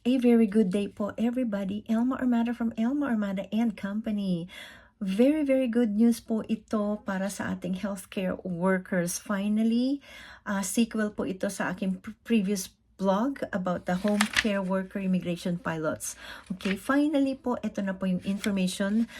A very good day po everybody. Elma Armada from Elma Armada and Company. Very, very good news po ito para sa ating healthcare workers. Finally, sequel po ito sa aking previous blog about the home care worker immigration pilots. Okay, finally po, ito na po yung information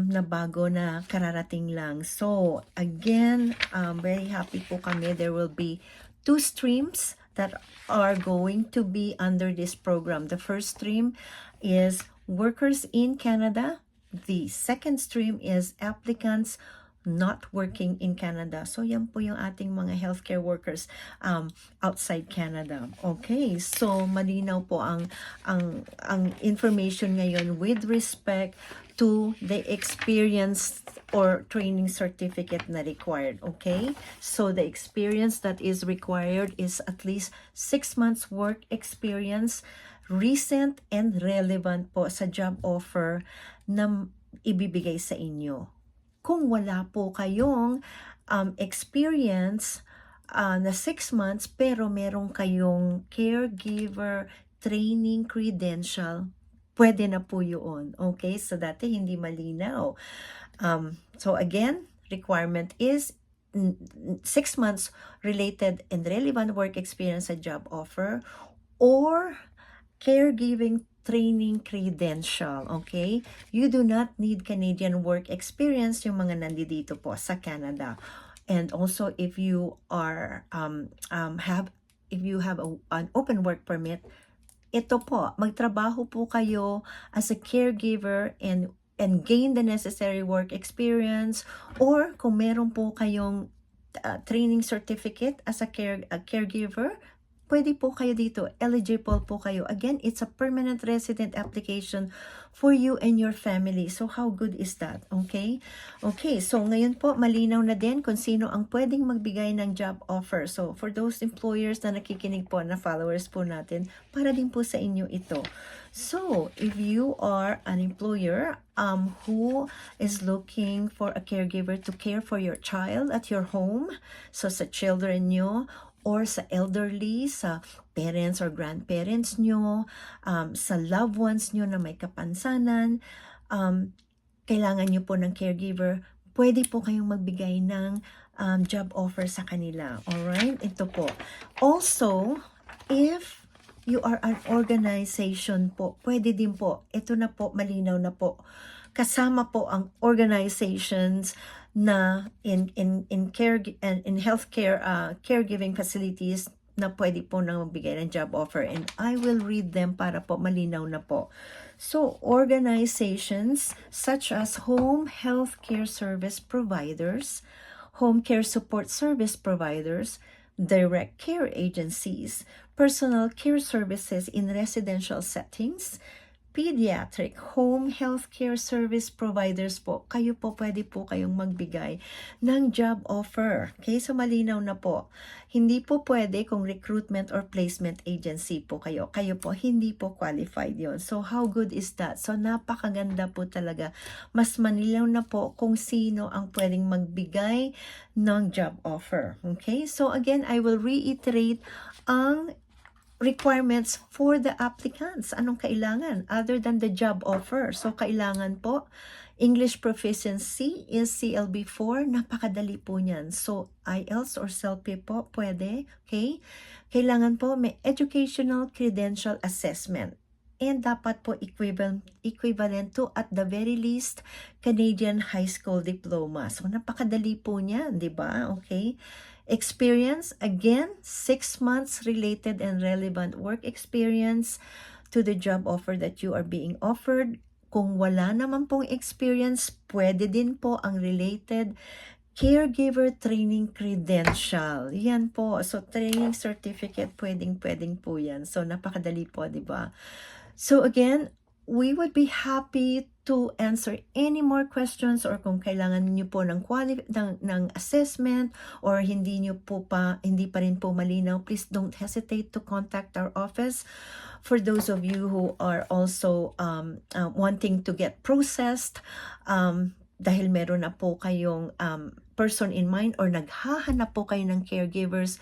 na bago na kararating lang. So, again, very happy po kami. There will be 2 streams that are going to be under this program. The first stream is workers in Canada. The second stream is applicants not working in Canada. So yan po yung ating mga healthcare workers outside Canada. Okay, so malinaw po ang information ngayon with respect to the experience or training certificate na required. Okay, so the experience that is required is at least 6 months work experience, recent and relevant po sa job offer na ibibigay sa inyo. Kung wala po kayong experience na 6 months pero meron kayong caregiver training credential, pwede na po yun. Okay, so dati hindi malinaw. So again, requirement is 6 months related and relevant work experience sa job offer or caregiving training credential, okay? You do not need Canadian work experience yung mga nandito po sa Canada. And also if you are if you have an open work permit, ito po, magtrabaho po kayo as a caregiver and gain the necessary work experience, or kung meron po kayong training certificate as a caregiver, pwede po kayo dito, eligible po kayo. Again, it's a permanent resident application for you and your family. So how good is that? Okay? Okay, so ngayon po, malinaw na din kung sino ang pwedeng magbigay ng job offer. So for those employers na nakikinig po, na followers po natin, para din po sa inyo ito. So if you are an employer who is looking for a caregiver to care for your child at your home, so sa children nyo, or sa elderly, sa parents or grandparents nyo, sa loved ones nyo na may kapansanan, kailangan nyo po ng caregiver, pwede po kayong magbigay ng job offer sa kanila. Alright? Ito po. Also, if you are an organization po, pwede din po. Ito na po, malinaw na po. Kasama po ang organizations na in healthcare caregiving facilities na pwede po nang magbigay ng job offer, and I will read them para po malinaw na po. So organizations such as home health care service providers, home care support service providers, direct care agencies, personal care services in residential settings, pediatric home healthcare service providers po, kayo po pwede po kayong magbigay ng job offer. Okay, so malinaw na po. Hindi po pwede kung recruitment or placement agency po kayo. Kayo po hindi po qualified yon. So how good is that? So napakaganda po talaga. Mas manilaw na po kung sino ang pwedeng magbigay ng job offer. Okay, so again, I will reiterate ang requirements for the applicants. Anong kailangan other than the job offer? So kailangan po English proficiency is CLB4, napakadali po niyan. So IELTS or CELP po pwede, okay? Kailangan po may educational credential assessment. And dapat po equivalent to at the very least Canadian high school diploma. So napakadali po niyan, 'di ba? Okay? Experience, again, 6 months related and relevant work experience to the job offer that you are being offered. Kung wala naman pong experience, pwede din po ang related caregiver training credential. Yan po. So, training certificate, pwedeng po yan. So, napakadali po, di ba? So, again, we would be happy to answer any more questions, or kung kailangan niyo po ng assessment or hindi pa rin po malinaw, please don't hesitate to contact our office. For those of you who are also wanting to get processed, dahil meron na po kayong person in mind or naghahanap po kayo ng caregivers,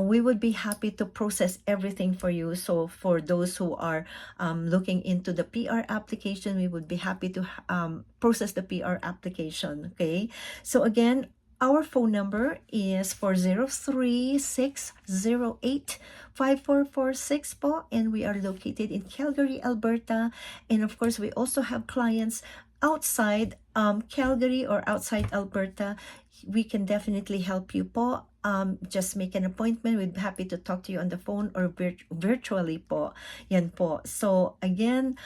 we would be happy to process everything for you. So for those who are looking into the PR application, we would be happy to process the PR application. Okay, so again, our phone number is 403-608-5446 po, and we are located in Calgary, Alberta. And of course, we also have clients outside Calgary or outside Alberta. We can definitely help you po. Just make an appointment. We'd be happy to talk to you on the phone or virtually po. Yan po. So again,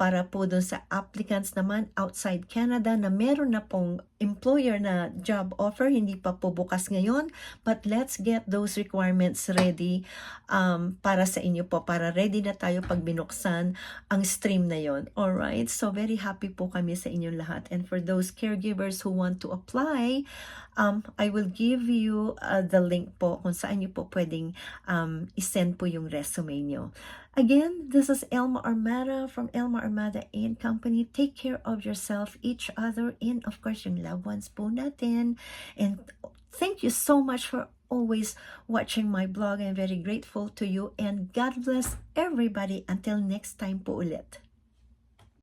para po dun sa applicants naman outside Canada na meron na pong employer na job offer, hindi pa po bukas ngayon, but let's get those requirements ready para sa inyo po, para ready na tayo pag binuksan ang stream na yon. Alright, so very happy po kami sa inyong lahat. And for those caregivers who want to apply, I will give you the link po kung saan nyo po pwedeng isend po yung resume nyo. Again, this is Elma Armada from Elma Armada and Company. Take care of yourself, each other, and of course yung loved ones po natin. And thank you so much for always watching my blog. I'm very grateful to you, and God bless everybody. Until next time po ulit.